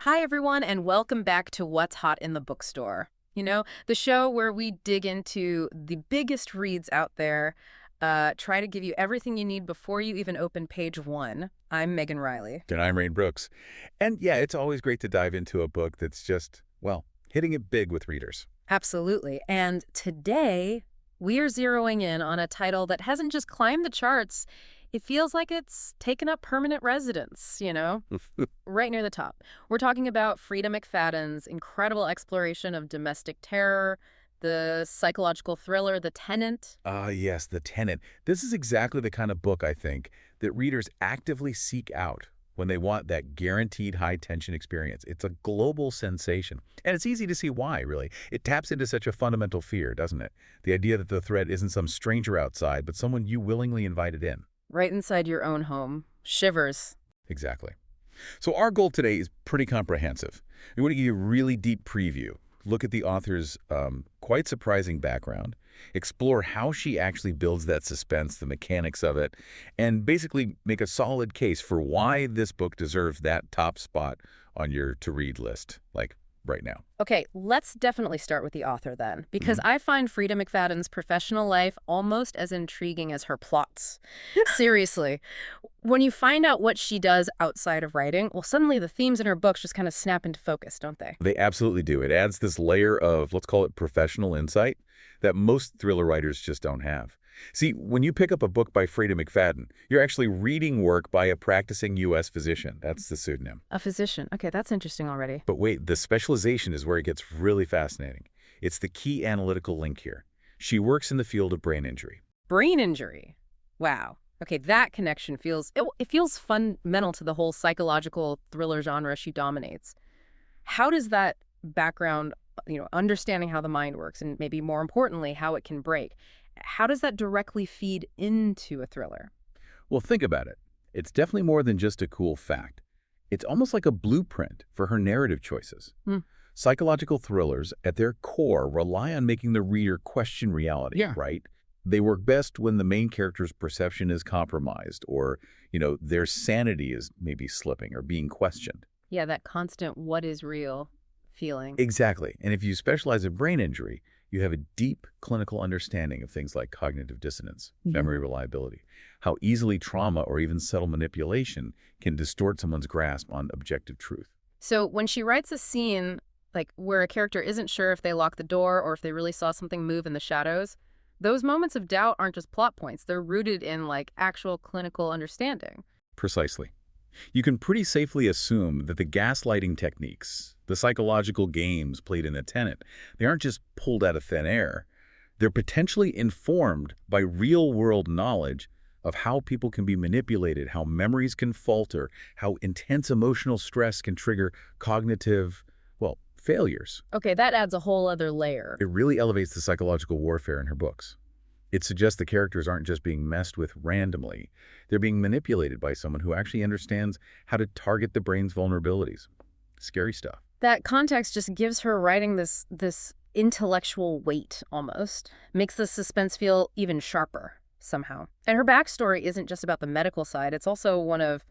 Hi, everyone, and welcome back to What's Hot in the Bookstore. The show where we dig into the biggest reads out there, try to give you everything you need before you even open page one. I'm Megan Riley. And I'm Rain Brooks. And yeah, it's always great to dive into a book that's just, well, hitting it big with readers. Absolutely. And today, we are zeroing in on a title that hasn't just climbed the charts. It feels like it's taken up permanent residence, right near the top. We're talking about Freida McFadden's incredible exploration of domestic terror, the psychological thriller, The Tenant. Yes, The Tenant. This is exactly the kind of book, I think, that readers actively seek out when they want that guaranteed high-tension experience. It's a global sensation. And it's easy to see why, really. It taps into such a fundamental fear, doesn't it? The idea that the threat isn't some stranger outside, but someone you willingly invited in. Right inside your own home. Shivers. Exactly. So our goal today is pretty comprehensive. We want to give you a really deep preview, look at the author's quite surprising background, explore how she actually builds that suspense, the mechanics of it, and basically make a solid case for why this book deserves that top spot on your to-read list, like right now. Okay, let's definitely start with the author then, because I find Freida McFadden's professional life almost as intriguing as her plots. Seriously. When you find out what she does outside of writing, well, suddenly the themes in her books just kind of snap into focus, don't they? They absolutely do. It adds this layer of, let's call it professional insight, that most thriller writers just don't have. See, when you pick up a book by Freida McFadden, you're actually reading work by a practicing U.S. physician. That's the pseudonym. A physician. Okay, that's interesting already. But wait, the specialization is where it gets really fascinating. It's the key analytical link here. She works in the field of brain injury. Brain injury. Wow. Okay, that connection it feels fundamental to the whole psychological thriller genre she dominates. How does that background, understanding how the mind works and maybe more importantly, how it can break, how does that directly feed into a thriller? Well, think about it. It's definitely more than just a cool fact. It's almost like a blueprint for her narrative choices. Psychological thrillers, at their core, rely on making the reader question reality, right? They work best when the main character's perception is compromised or, their sanity is maybe slipping or being questioned. Yeah, that constant what is real feeling. Exactly. And if you specialize in brain injury, you have a deep clinical understanding of things like cognitive dissonance, memory reliability, how easily trauma or even subtle manipulation can distort someone's grasp on objective truth. So when she writes a scene like where a character isn't sure if they locked the door or if they really saw something move in the shadows, those moments of doubt aren't just plot points. They're rooted in actual clinical understanding. Precisely. You can pretty safely assume that the gaslighting techniques, the psychological games played in The Tenant, they aren't just pulled out of thin air. They're potentially informed by real-world knowledge of how people can be manipulated, how memories can falter, how intense emotional stress can trigger cognitive, failures. Okay, that adds a whole other layer. It really elevates the psychological warfare in her books. It suggests the characters aren't just being messed with randomly. They're being manipulated by someone who actually understands how to target the brain's vulnerabilities. Scary stuff. That context just gives her writing this intellectual weight almost. Makes the suspense feel even sharper somehow. And her backstory isn't just about the medical side. It's also one of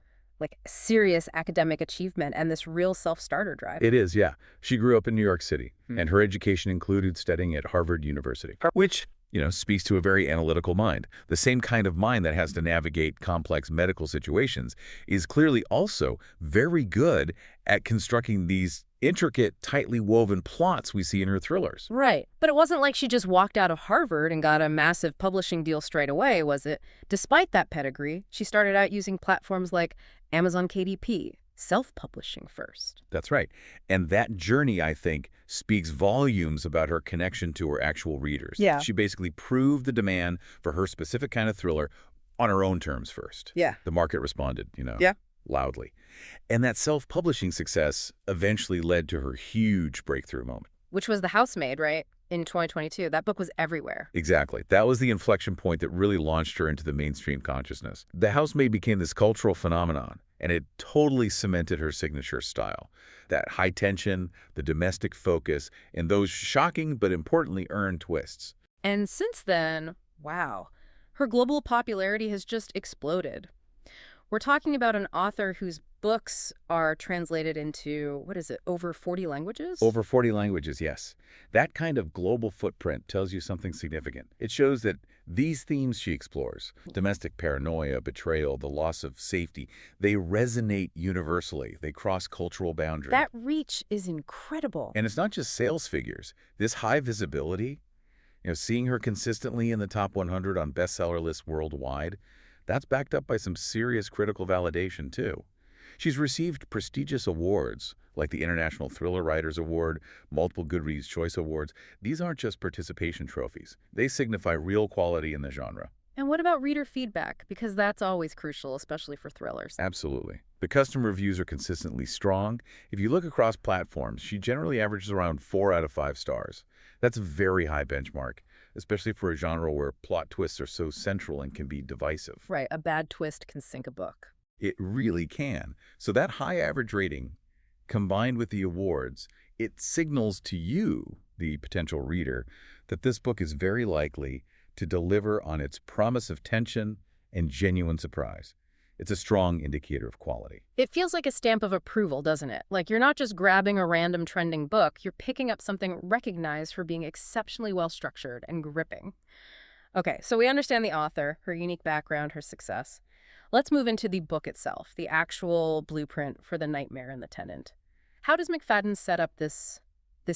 serious academic achievement and this real self-starter drive. It is, yeah. She grew up in New York City, and her education included studying at Harvard University, which speaks to a very analytical mind. The same kind of mind that has to navigate complex medical situations is clearly also very good at constructing these intricate, tightly woven plots we see in her thrillers. Right. But it wasn't like she just walked out of Harvard and got a massive publishing deal straight away, was it? Despite that pedigree, she started out using platforms like Amazon KDP, self-publishing first. That's right. And that journey, I think, speaks volumes about her connection to her actual readers. Yeah. She basically proved the demand for her specific kind of thriller on her own terms first. Yeah. The market responded, Yeah. loudly. And that self-publishing success eventually led to her huge breakthrough moment. Which was The Housemaid, right? In 2022. That book was everywhere. Exactly. That was the inflection point that really launched her into the mainstream consciousness. The Housemaid became this cultural phenomenon, and it totally cemented her signature style. That high tension, the domestic focus, and those shocking but importantly earned twists. And since then, wow, her global popularity has just exploded. We're talking about an author whose books are translated into, what is it, over 40 languages? Over 40 languages, yes. That kind of global footprint tells you something significant. It shows that these themes she explores, domestic paranoia, betrayal, the loss of safety, they resonate universally. They cross cultural boundaries. That reach is incredible. And it's not just sales figures. This high visibility, seeing her consistently in the top 100 on bestseller lists worldwide, that's backed up by some serious critical validation, too. She's received prestigious awards, like the International Thriller Writers Award, multiple Goodreads Choice Awards. These aren't just participation trophies. They signify real quality in the genre. And what about reader feedback? Because that's always crucial, especially for thrillers. Absolutely. The customer reviews are consistently strong. If you look across platforms, she generally averages around 4 out of 5 stars. That's a very high benchmark, especially for a genre where plot twists are so central and can be divisive. Right, a bad twist can sink a book. It really can. So that high average rating, combined with the awards, it signals to you, the potential reader, that this book is very likely to deliver on its promise of tension and genuine surprise. It's a strong indicator of quality. It feels like a stamp of approval, doesn't it? Like you're not just grabbing a random trending book, you're picking up something recognized for being exceptionally well-structured and gripping. Okay, so we understand the author, her unique background, her success. Let's move into the book itself, the actual blueprint for the nightmare in the Tenant. How does McFadden set up this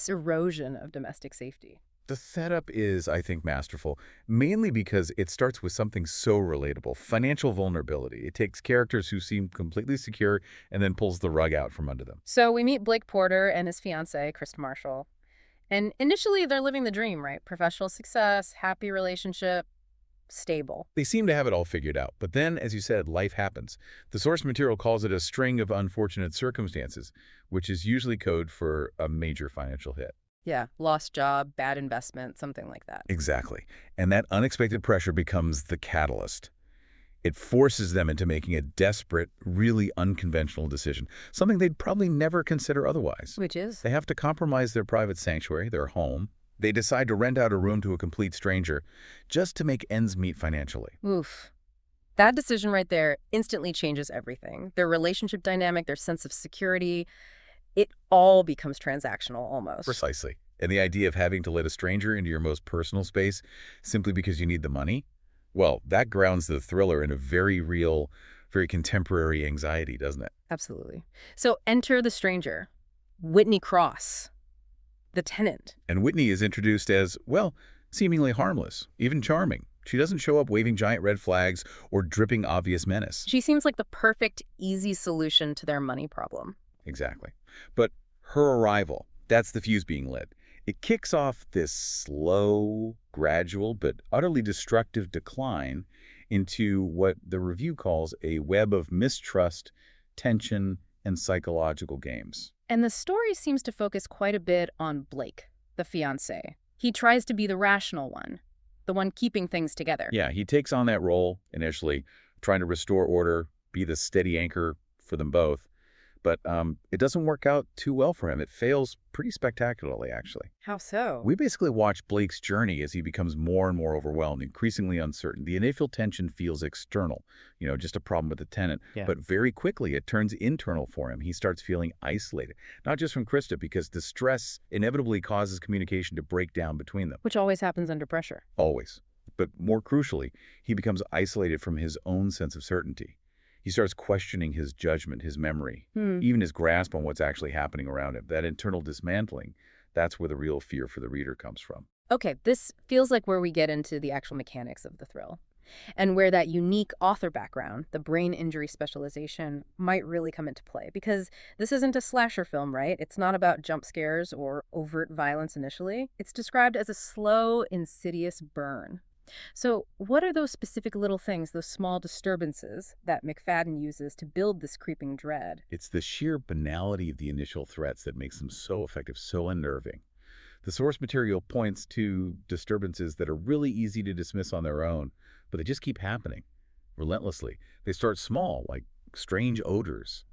erosion of domestic safety? The setup is, I think, masterful, mainly because it starts with something so relatable, financial vulnerability. It takes characters who seem completely secure and then pulls the rug out from under them. So we meet Blake Porter and his fiancée, Krista Marshall. And initially, they're living the dream, right? Professional success, happy relationship, stable. They seem to have it all figured out. But then, as you said, life happens. The source material calls it a string of unfortunate circumstances, which is usually code for a major financial hit. Yeah, lost job, bad investment, something like that. Exactly. And that unexpected pressure becomes the catalyst. It forces them into making a desperate, really unconventional decision, something they'd probably never consider otherwise. Which is? They have to compromise their private sanctuary, their home. They decide to rent out a room to a complete stranger just to make ends meet financially. Oof. That decision right there instantly changes everything. Their relationship dynamic, their sense of security, it all becomes transactional almost. Precisely. And the idea of having to let a stranger into your most personal space simply because you need the money, well, that grounds the thriller in a very real, very contemporary anxiety, doesn't it? Absolutely. So enter the stranger, Whitney Cross, the tenant. And Whitney is introduced as, well, seemingly harmless, even charming. She doesn't show up waving giant red flags or dripping obvious menace. She seems like the perfect, easy solution to their money problem. Exactly. But her arrival, that's the fuse being lit. It kicks off this slow, gradual, but utterly destructive decline into what the review calls a web of mistrust, tension, and psychological games. And the story seems to focus quite a bit on Blake, the fiancé. He tries to be the rational one, the one keeping things together. Yeah, he takes on that role initially, trying to restore order, be the steady anchor for them both. But it doesn't work out too well for him. It fails pretty spectacularly, actually. How so? We basically watch Blake's journey as he becomes more and more overwhelmed, increasingly uncertain. The initial tension feels external, just a problem with the tenant. Yeah. But very quickly, it turns internal for him. He starts feeling isolated, not just from Krista, because the stress inevitably causes communication to break down between them. Which always happens under pressure. Always. But more crucially, he becomes isolated from his own sense of certainty. He starts questioning his judgment, his memory, even his grasp on what's actually happening around him. That internal dismantling, that's where the real fear for the reader comes from. Okay, this feels like where we get into the actual mechanics of the thrill, and where that unique author background, the brain injury specialization, might really come into play. Because this isn't a slasher film, right? It's not about jump scares or overt violence initially. It's described as a slow, insidious burn. So what are those specific little things, those small disturbances that McFadden uses to build this creeping dread? It's the sheer banality of the initial threats that makes them so effective, so unnerving. The source material points to disturbances that are really easy to dismiss on their own, but they just keep happening relentlessly. They start small, like strange odors,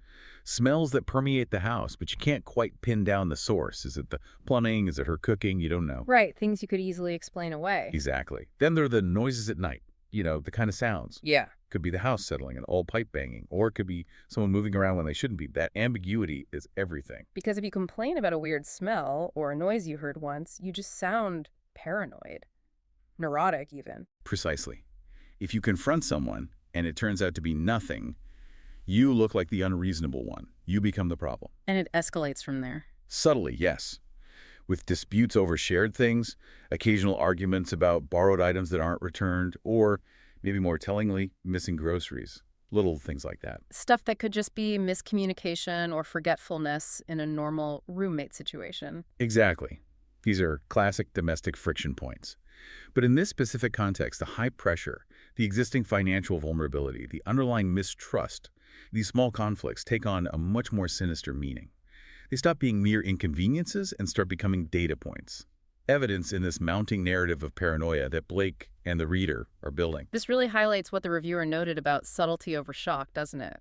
smells that permeate the house, but you can't quite pin down the source. Is it the plumbing? Is it her cooking? You don't know. Right, things you could easily explain away. Exactly. Then there are the noises at night. the kind of sounds. Yeah. Could be the house settling and all pipe banging, or it could be someone moving around when they shouldn't be. That ambiguity is everything. Because if you complain about a weird smell or a noise you heard once, you just sound paranoid. Neurotic, even. Precisely. If you confront someone and it turns out to be nothing, you look like the unreasonable one. You become the problem. And it escalates from there. Subtly, yes. With disputes over shared things, occasional arguments about borrowed items that aren't returned, or maybe more tellingly, missing groceries. Little things like that. Stuff that could just be miscommunication or forgetfulness in a normal roommate situation. Exactly. These are classic domestic friction points. But in this specific context, the high pressure, the existing financial vulnerability, the underlying mistrust, these small conflicts take on a much more sinister meaning. They stop being mere inconveniences and start becoming data points. Evidence in this mounting narrative of paranoia that Blake and the reader are building. This really highlights what the reviewer noted about subtlety over shock, doesn't it?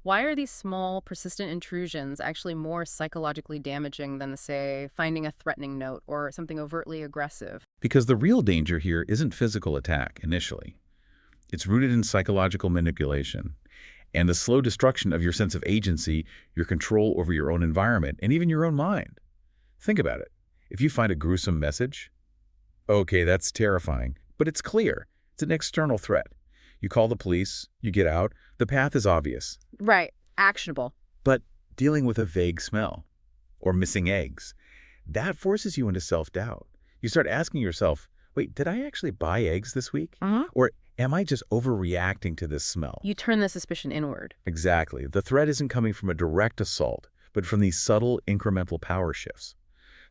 Why are these small, persistent intrusions actually more psychologically damaging than, say, finding a threatening note or something overtly aggressive? Because the real danger here isn't physical attack initially. It's rooted in psychological manipulation and the slow destruction of your sense of agency, your control over your own environment, and even your own mind. Think about it. If you find a gruesome message, okay, that's terrifying, but it's clear. It's an external threat. You call the police, you get out, the path is obvious. Right. Actionable. But dealing with a vague smell or missing eggs, that forces you into self-doubt. You start asking yourself, wait, did I actually buy eggs this week? Or am I just overreacting to this smell? You turn the suspicion inward. Exactly. The threat isn't coming from a direct assault, but from these subtle, incremental power shifts.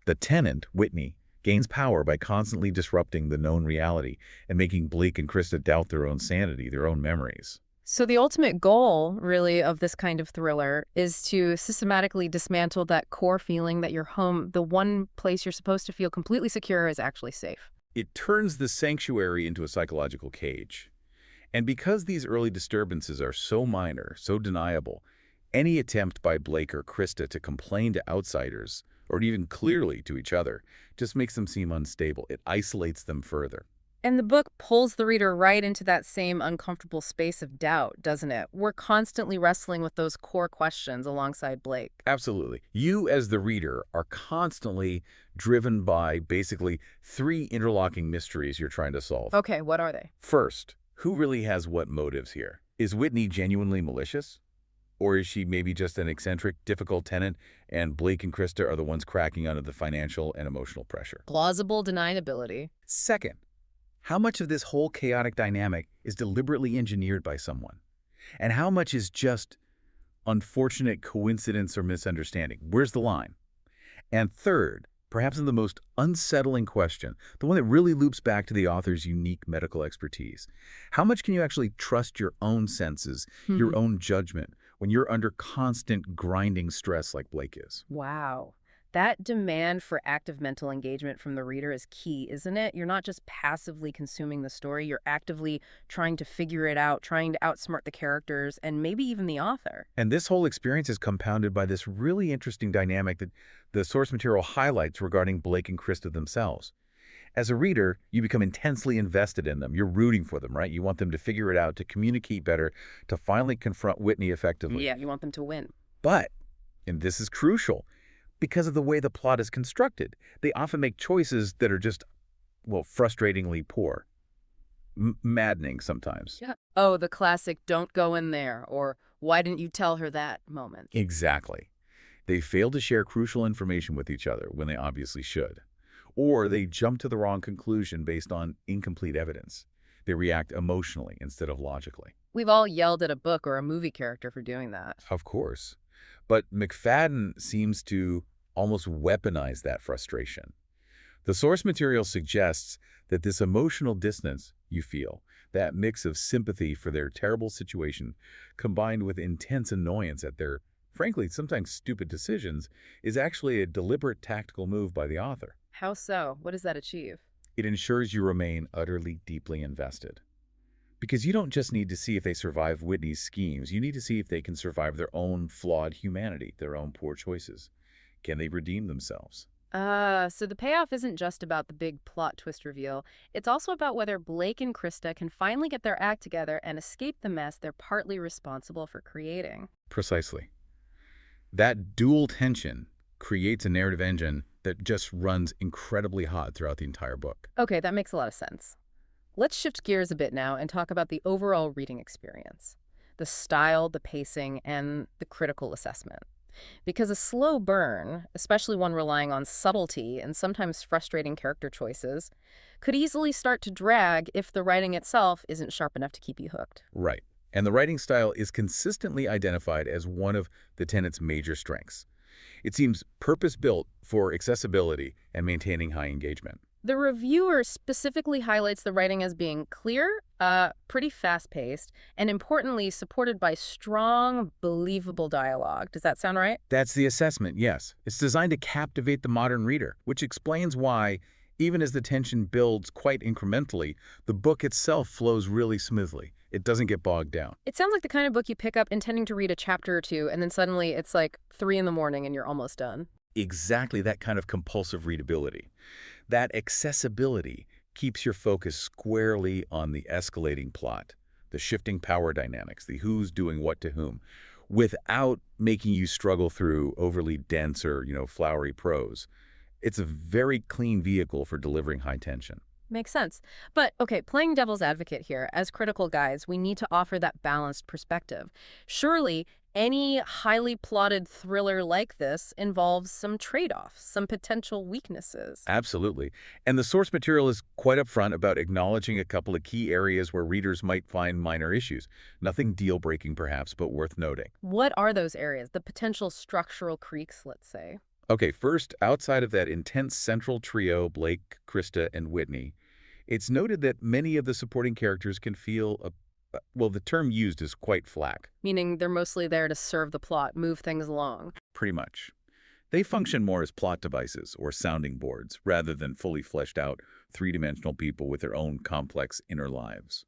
The tenant, Whitney, gains power by constantly disrupting the known reality and making Blake and Krista doubt their own sanity, their own memories. So the ultimate goal, really, of this kind of thriller is to systematically dismantle that core feeling that your home, the one place you're supposed to feel completely secure, is actually safe. It turns the sanctuary into a psychological cage. And because these early disturbances are so minor, so deniable, any attempt by Blake or Krista to complain to outsiders, or even clearly to each other, just makes them seem unstable. It isolates them further. And the book pulls the reader right into that same uncomfortable space of doubt, doesn't it? We're constantly wrestling with those core questions alongside Blake. Absolutely. You, as the reader, are constantly driven by basically three interlocking mysteries you're trying to solve. Okay, what are they? First, who really has what motives here? Is Whitney genuinely malicious? Or is she maybe just an eccentric, difficult tenant, and Blake and Krista are the ones cracking under the financial and emotional pressure? Plausible deniability. Second, how much of this whole chaotic dynamic is deliberately engineered by someone? And how much is just unfortunate coincidence or misunderstanding? Where's the line? And third, perhaps the most unsettling question, the one that really loops back to the author's unique medical expertise. How much can you actually trust your own senses, your own judgment, when you're under constant grinding stress like Blake is? Wow. That demand for active mental engagement from the reader is key, isn't it? You're not just passively consuming the story, you're actively trying to figure it out, trying to outsmart the characters, and maybe even the author. And this whole experience is compounded by this really interesting dynamic that the source material highlights regarding Blake and Krista themselves. As a reader, you become intensely invested in them. You're rooting for them, right? You want them to figure it out, to communicate better, to finally confront Whitney effectively. Yeah, you want them to win. But, and this is crucial, because of the way the plot is constructed, they often make choices that are just, well, frustratingly poor. Maddening sometimes. Yeah. Oh, the classic "don't go in there" or "why didn't you tell her that" moment. Exactly. They fail to share crucial information with each other when they obviously should. Or they jump to the wrong conclusion based on incomplete evidence. They react emotionally instead of logically. We've all yelled at a book or a movie character for doing that. Of course. But McFadden seems to almost weaponize that frustration. The source material suggests that this emotional dissonance you feel, that mix of sympathy for their terrible situation combined with intense annoyance at their, frankly, sometimes stupid decisions, is actually a deliberate tactical move by the author. How so? What does that achieve? It ensures you remain utterly, deeply invested. Because you don't just need to see if they survive Whitney's schemes, you need to see if they can survive their own flawed humanity, their own poor choices. Can they redeem themselves? So the payoff isn't just about the big plot twist reveal. It's also about whether Blake and Krista can finally get their act together and escape the mess they're partly responsible for creating. Precisely. That dual tension creates a narrative engine that just runs incredibly hot throughout the entire book. Okay, that makes a lot of sense. Let's shift gears a bit now and talk about the overall reading experience. The style, the pacing, and the critical assessment. Because a slow burn, especially one relying on subtlety and sometimes frustrating character choices, could easily start to drag if the writing itself isn't sharp enough to keep you hooked. Right. And the writing style is consistently identified as one of the Tenant's major strengths. It seems purpose-built for accessibility and maintaining high engagement. The reviewer specifically highlights the writing as being clear, pretty fast-paced, and importantly, supported by strong, believable dialogue. Does that sound right? That's the assessment, yes. It's designed to captivate the modern reader, which explains why, even as the tension builds quite incrementally, the book itself flows really smoothly. It doesn't get bogged down. It sounds like the kind of book you pick up intending to read a chapter or two, and then suddenly it's like 3 in the morning and you're almost done. Exactly that kind of compulsive readability. That accessibility keeps your focus squarely on the escalating plot, the shifting power dynamics, the who's doing what to whom, without making you struggle through overly dense or, flowery prose. It's a very clean vehicle for delivering high tension. Makes sense. But, okay, playing devil's advocate here, as critical guides, we need to offer that balanced perspective. Surely, any highly plotted thriller like this involves some trade-offs, some potential weaknesses. Absolutely. And the source material is quite upfront about acknowledging a couple of key areas where readers might find minor issues. Nothing deal-breaking, perhaps, but worth noting. What are those areas? The potential structural creaks, let's say. Okay, first, outside of that intense central trio, Blake, Krista, and Whitney, it's noted that many of the supporting characters can feel well, the term used is quite flack. Meaning they're mostly there to serve the plot, move things along. Pretty much. They function more as plot devices or sounding boards rather than fully fleshed out, three-dimensional people with their own complex inner lives.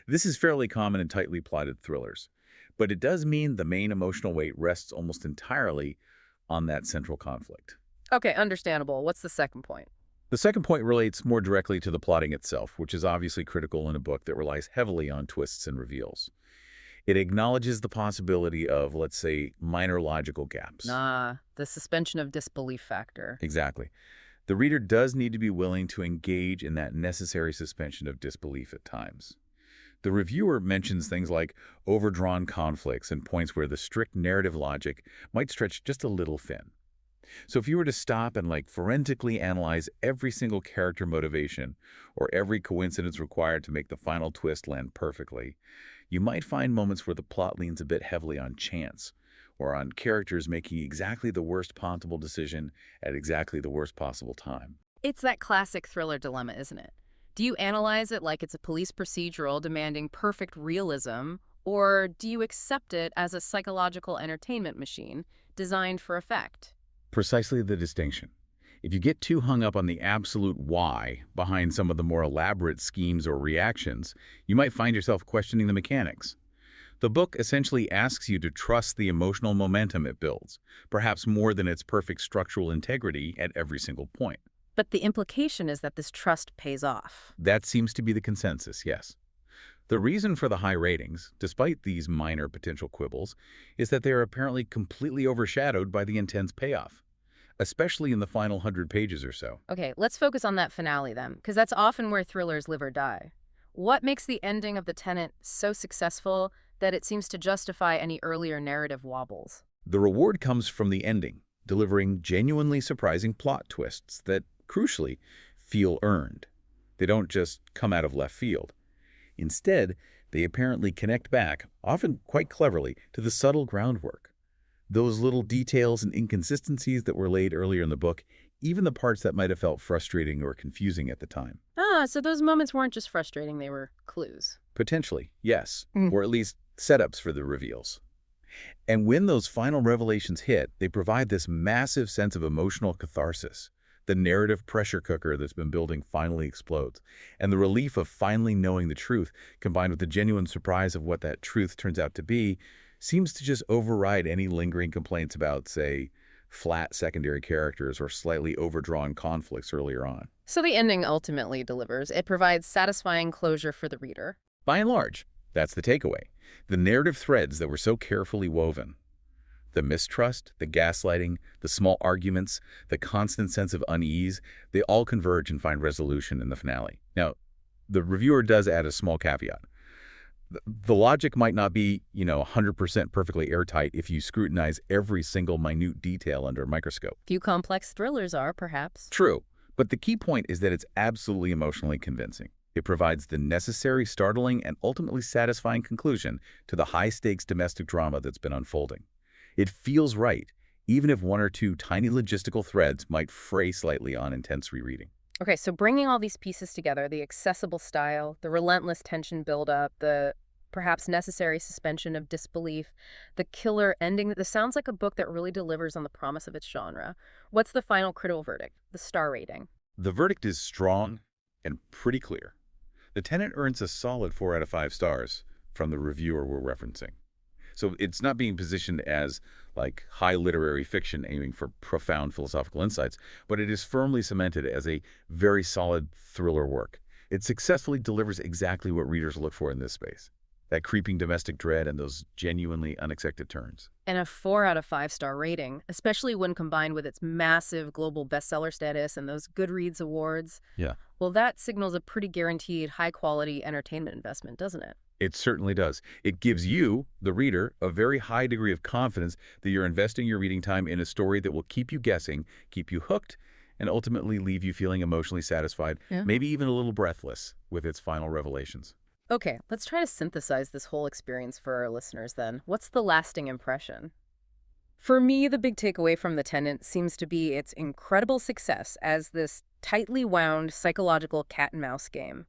This is fairly common in tightly plotted thrillers, but it does mean the main emotional weight rests almost entirely on that central conflict. Okay, understandable. What's the second point? The second point relates more directly to the plotting itself, which is obviously critical in a book that relies heavily on twists and reveals. It acknowledges the possibility of, let's say, minor logical gaps. The suspension of disbelief factor. Exactly. The reader does need to be willing to engage in that necessary suspension of disbelief at times. The reviewer mentions things like overdrawn conflicts and points where the strict narrative logic might stretch just a little thin. So if you were to stop and forensically analyze every single character motivation or every coincidence required to make the final twist land perfectly, you might find moments where the plot leans a bit heavily on chance or on characters making exactly the worst possible decision at exactly the worst possible time. It's that classic thriller dilemma, isn't it? Do you analyze it like it's a police procedural demanding perfect realism, or do you accept it as a psychological entertainment machine designed for effect? Precisely the distinction. If you get too hung up on the absolute why behind some of the more elaborate schemes or reactions, you might find yourself questioning the mechanics. The book essentially asks you to trust the emotional momentum it builds, perhaps more than its perfect structural integrity at every single point. But the implication is that this trust pays off. That seems to be the consensus, yes. The reason for the high ratings, despite these minor potential quibbles, is that they are apparently completely overshadowed by the intense payoff, especially in the final 100 pages or so. Okay, let's focus on that finale then, because that's often where thrillers live or die. What makes the ending of The Tenant so successful that it seems to justify any earlier narrative wobbles? The reward comes from the ending, delivering genuinely surprising plot twists that, crucially, feel earned. They don't just come out of left field. Instead, they apparently connect back, often quite cleverly, to the subtle groundwork. Those little details and inconsistencies that were laid earlier in the book, even the parts that might have felt frustrating or confusing at the time. So those moments weren't just frustrating, they were clues. Potentially, yes, or at least setups for the reveals. And when those final revelations hit, they provide this massive sense of emotional catharsis. The narrative pressure cooker that's been building finally explodes, and the relief of finally knowing the truth, combined with the genuine surprise of what that truth turns out to be, seems to just override any lingering complaints about, say, flat secondary characters or slightly overdrawn conflicts earlier on. So the ending ultimately delivers. It provides satisfying closure for the reader. By and large, that's the takeaway. The narrative threads that were so carefully woven, the mistrust, the gaslighting, the small arguments, the constant sense of unease, they all converge and find resolution in the finale. Now, the reviewer does add a small caveat. The logic might not be, 100% perfectly airtight if you scrutinize every single minute detail under a microscope. Few complex thrillers are, perhaps. True, but the key point is that it's absolutely emotionally convincing. It provides the necessary, startling, and ultimately satisfying conclusion to the high-stakes domestic drama that's been unfolding. It feels right, even if one or two tiny logistical threads might fray slightly on intense rereading. Okay, so bringing all these pieces together, the accessible style, the relentless tension buildup, the perhaps necessary suspension of disbelief, the killer ending, this sounds like a book that really delivers on the promise of its genre. What's the final critical verdict, the star rating? The verdict is strong and pretty clear. The Tenant earns a solid 4 out of 5 stars from the reviewer we're referencing. So it's not being positioned as like high literary fiction aiming for profound philosophical insights, but it is firmly cemented as a very solid thriller work. It successfully delivers exactly what readers look for in this space. That creeping domestic dread and those genuinely unexpected turns. And a 4 out of 5 star rating, especially when combined with its massive global bestseller status and those Goodreads awards. Yeah. Well, that signals a pretty guaranteed high-quality entertainment investment, doesn't it? It certainly does. It gives you, the reader, a very high degree of confidence that you're investing your reading time in a story that will keep you guessing, keep you hooked, and ultimately leave you feeling emotionally satisfied, maybe even a little breathless with its final revelations. Okay, let's try to synthesize this whole experience for our listeners then. What's the lasting impression? For me, the big takeaway from The Tenant seems to be its incredible success as this tightly wound psychological cat-and-mouse game.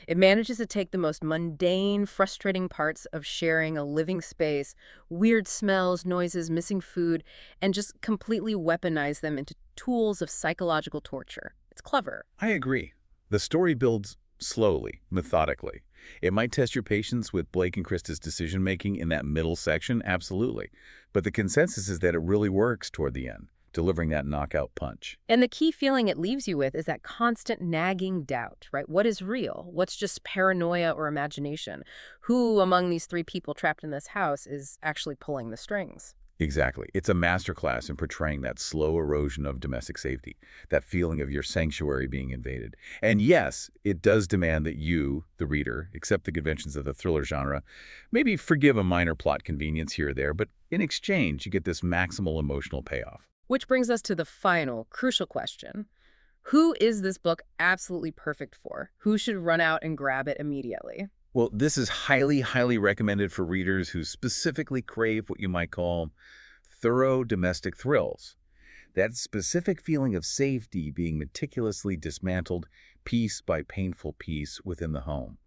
It manages to take the most mundane, frustrating parts of sharing a living space, weird smells, noises, missing food, and just completely weaponize them into tools of psychological torture. It's clever. I agree. The story builds slowly, methodically. It might test your patience with Blake and Krista's decision-making in that middle section, absolutely. But the consensus is that it really works toward the end, delivering that knockout punch. And the key feeling it leaves you with is that constant nagging doubt, right? What is real? What's just paranoia or imagination? Who among these three people trapped in this house is actually pulling the strings? Exactly. It's a masterclass in portraying that slow erosion of domestic safety, that feeling of your sanctuary being invaded. And yes, it does demand that you, the reader, accept the conventions of the thriller genre, maybe forgive a minor plot convenience here or there, but in exchange, you get this maximal emotional payoff. Which brings us to the final, crucial question. Who is this book absolutely perfect for? Who should run out and grab it immediately? Well, this is highly, highly recommended for readers who specifically crave what you might call thorough domestic thrills. That specific feeling of safety being meticulously dismantled piece by painful piece within the home.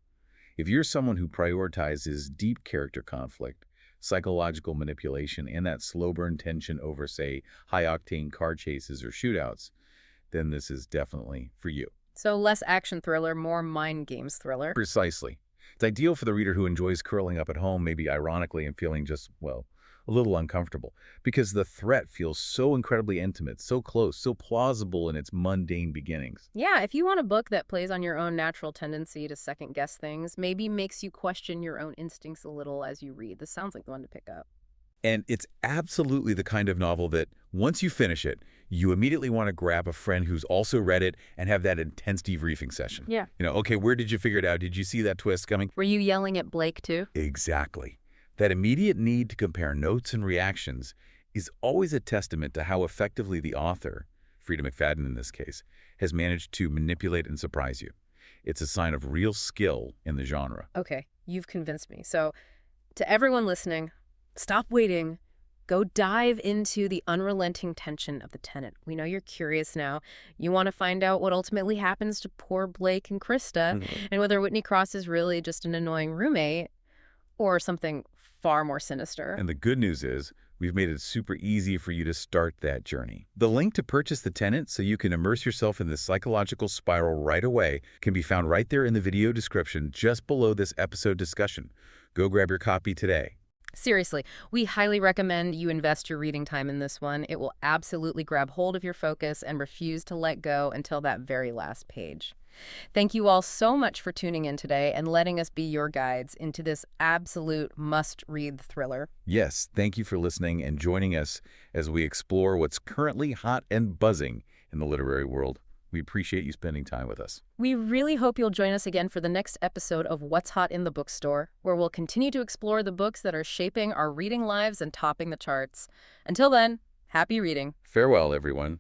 If you're someone who prioritizes deep character conflict, psychological manipulation, and that slow burn tension over, say, high-octane car chases or shootouts, then this is definitely for you. So less action thriller, more mind games thriller. Precisely. It's ideal for the reader who enjoys curling up at home, maybe ironically, and feeling just, well, a little uncomfortable, because the threat feels so incredibly intimate, so close, so plausible in its mundane beginnings. Yeah, if you want a book that plays on your own natural tendency to second-guess things, maybe makes you question your own instincts a little as you read, this sounds like the one to pick up. And it's absolutely the kind of novel that, once you finish it, you immediately want to grab a friend who's also read it and have that intense debriefing session. Yeah. Okay, where did you figure it out? Did you see that twist coming? Were you yelling at Blake, too? Exactly. That immediate need to compare notes and reactions is always a testament to how effectively the author, Freida McFadden in this case, has managed to manipulate and surprise you. It's a sign of real skill in the genre. Okay, you've convinced me. So, to everyone listening, stop waiting. Go dive into the unrelenting tension of The Tenant. We know you're curious now. You want to find out what ultimately happens to poor Blake and Krista, and whether Whitney Cross is really just an annoying roommate or something far more sinister. And the good news is, we've made it super easy for you to start that journey. The link to purchase The Tenant so you can immerse yourself in this psychological spiral right away can be found right there in the video description just below this episode discussion. Go grab your copy today. Seriously, we highly recommend you invest your reading time in this one. It will absolutely grab hold of your focus and refuse to let go until that very last page. Thank you all so much for tuning in today and letting us be your guides into this absolute must-read thriller. Yes, thank you for listening and joining us as we explore what's currently hot and buzzing in the literary world. We appreciate you spending time with us. We really hope you'll join us again for the next episode of What's Hot in the Bookstore, where we'll continue to explore the books that are shaping our reading lives and topping the charts. Until then, happy reading. Farewell, everyone.